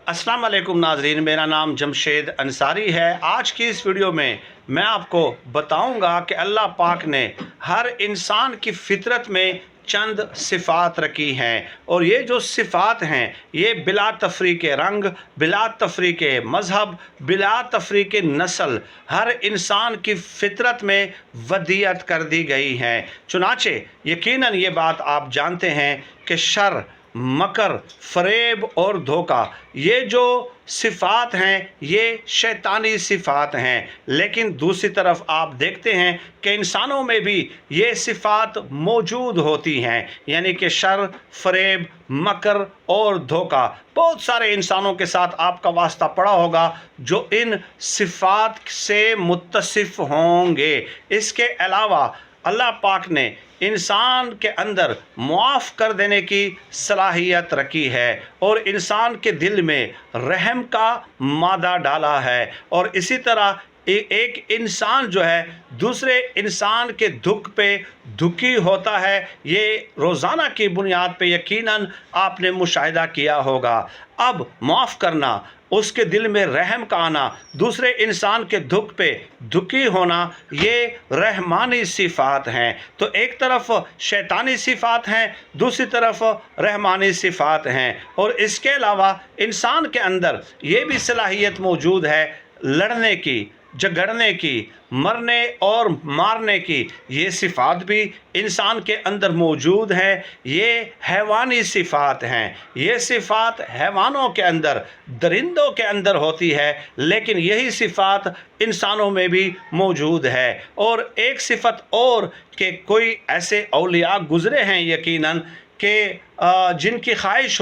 अस्सलाम वालेकुम नाजरीन, मेरा नाम जमशेद अंसारी है। आज की इस वीडियो में मैं आपको बताऊंगा कि अल्लाह पाक ने हर इंसान की फितरत में चंद सिफ़ात रखी हैं, और ये जो सिफ़ात हैं ये बिला तफरीक रंग, बिला तफरीक मज़हब, बिला तफरीक नस्ल हर इंसान की फितरत में वदियत कर दी गई हैं। चुनाचे यकीनन ये बात आप जानते हैं कि शर, मकर, फ़रेब और धोखा ये जो सिफ़ात हैं ये शैतानी सिफ़ात हैं, लेकिन दूसरी तरफ आप देखते हैं कि इंसानों में भी ये सिफ़ात मौजूद होती हैं, यानी कि शर, फ़रेब, मकर और धोखा। बहुत सारे इंसानों के साथ आपका वास्ता पड़ा होगा जो इन सिफ़ात से मुत्तसिफ़ होंगे। इसके अलावा अल्लाह पाक ने इंसान के अंदर मुआफ़ कर देने की सलाहियत रखी है और इंसान के दिल में रहम का मादा डाला है, और इसी तरह एक इंसान जो है दूसरे इंसान के दुख पे दुखी होता है। ये रोज़ाना की बुनियाद पे यकीनन आपने मुशाहिदा किया होगा। अब माफ़ करना, उसके दिल में रहम का आना, दूसरे इंसान के दुख पे दुखी होना, ये रहमानी सिफ़ात हैं। तो एक तरफ शैतानी सिफ़ात हैं, दूसरी तरफ रहमानी सिफ़ात हैं, और इसके अलावा इंसान के अंदर ये भी सलाहियत मौजूद है लड़ने की, झगड़ने की, मरने और मारने की। ये सिफ़ात भी इंसान के अंदर मौजूद है। ये हैवानी सिफ़ात हैं। ये सिफ़ात हैवानों के अंदर, दरिंदों के अंदर होती है, लेकिन यही सिफ़ात इंसानों में भी मौजूद है। और एक सिफ़त और कि कोई ऐसे औलिया गुज़रे हैं यकीनन कि जिनकी ख्वाहिश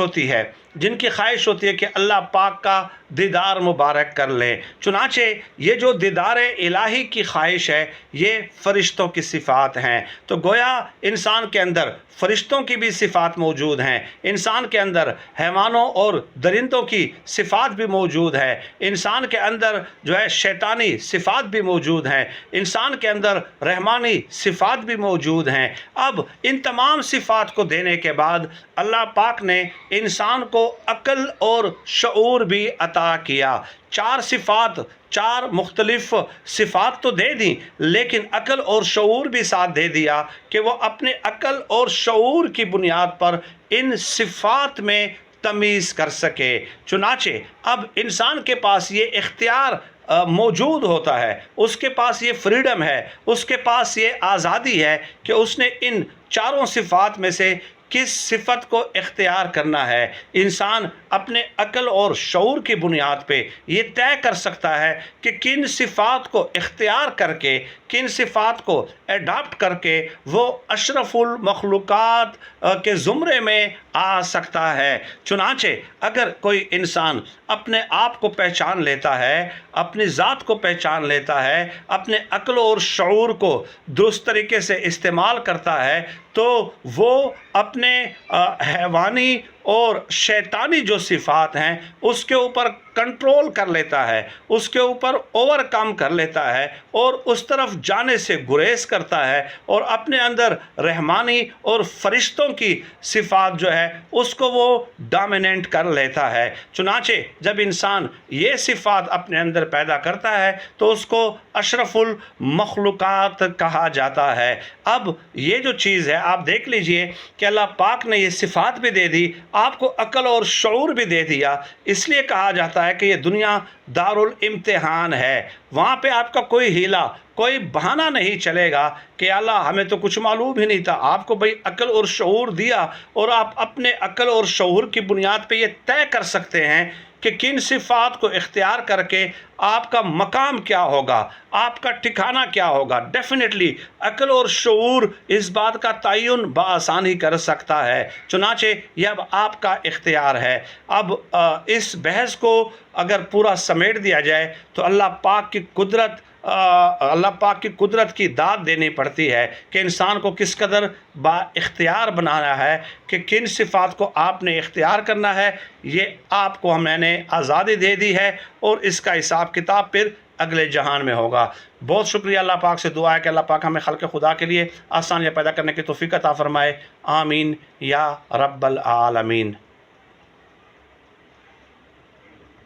होती है कि अल्लाह पाक का दीदार मुबारक कर लें। चुनाचे ये जो दीदार इलाही की ख्वाहिश है ये फ़रिश्तों की सिफ़ात हैं। तो गोया इंसान के अंदर फ़रिश्तों की भी सिफ़ात मौजूद हैं, इंसान के अंदर हैवानों और दरिंदों की सिफ़ात भी मौजूद है, इंसान के अंदर जो है शैतानी सिफ़ात भी मौजूद हैं, इंसान के अंदर रहमानी सिफ़ात भी मौजूद हैं। अब इन तमाम सिफ़ात को देने के बाद अल्लाह पाक ने इंसान को अक्ल और शऊर भी अता किया। चार सिफ़ात, चार मुख्तलिफ़ सिफ़ात तो दे दी, लेकिन अक्ल और शऊर भी साथ दे दिया कि वो अपने अक्ल और शऊर की बुनियाद पर इन सिफ़ात में तमीज़ कर सके। चुनाचे अब इंसान के पास ये इख्तियार मौजूद होता है, उसके पास ये फ्रीडम है, उसके पास ये आज़ादी है कि उसने इन चारों सिफ़ात में से किस सिफ़त को इख्तियार करना है। इंसान अपने अक्ल और शऊर की बुनियाद पे ये तय कर सकता है कि किन सिफ़ात को इख्तियार करके, किन सिफ़ात को एडाप्ट करके वो अशरफुल मखलूक़ात के ज़ुमरे में आ सकता है। चुनाचे अगर कोई इंसान अपने आप को पहचान लेता है, अपनी ज़ात को पहचान लेता है, अपने अक्ल और शऊर को दुरुस्त तरीके से इस्तेमाल करता है, तो वो अपने हैवानी और शैतानी जो सिफ़ात हैं उसके ऊपर कंट्रोल कर लेता है, उसके ऊपर ओवरकम कर लेता है, और उस तरफ जाने से गुरेज करता है, और अपने अंदर रहमानी और फ़रिश्तों की सिफ़ात जो है उसको वो डोमिनेट कर लेता है। चुनाचे जब इंसान ये सिफ़ात अपने अंदर पैदा करता है तो उसको अशरफुल मखलूक़ात कहा जाता है। अब ये जो चीज़ है आप देख लीजिए कि अल्लाह पाक ने ये सिफ़ात भी दे दी, आपको अक्ल और शऊर भी दे दिया। इसलिए कहा जाता है कि ये दुनिया दारुल इम्तिहान है, वहाँ पे आपका कोई हीला, कोई बहाना नहीं चलेगा कि अल्लाह हमें तो कुछ मालूम ही नहीं था। आपको भाई अक्ल और शऊर दिया, और आप अपने अक्ल और शऊर की बुनियाद पे ये तय कर सकते हैं कि किन सिफ़ात को इख्तियार करके आपका मकाम क्या होगा, आपका ठिकाना क्या होगा। डेफिनेटली अक्ल और शऊर इस बात का तयन बआसानी कर सकता है। चुनाचे यह अब आपका इख्तियार है। अब इस बहस को अगर पूरा समेट दिया जाए तो अल्लाह पाक की कुदरत की दाद देनी पड़ती है कि इंसान को किस कदर बाइख्तियार बनाना है कि किन सिफ़ात को आपने इख्तियार करना है। ये आपको मैंने आज़ादी दे दी है, और इसका हिसाब किताब फिर अगले जहान में होगा। बहुत शुक्रिया। अल्लाह पाक से दुआ है कि अल्लाह पाक हमें खल्क़ खुदा के लिए आसानियाँ पैदा करने की तौफ़ीक़ अता फ़रमाए। आमीन या रब्बल आलमीन।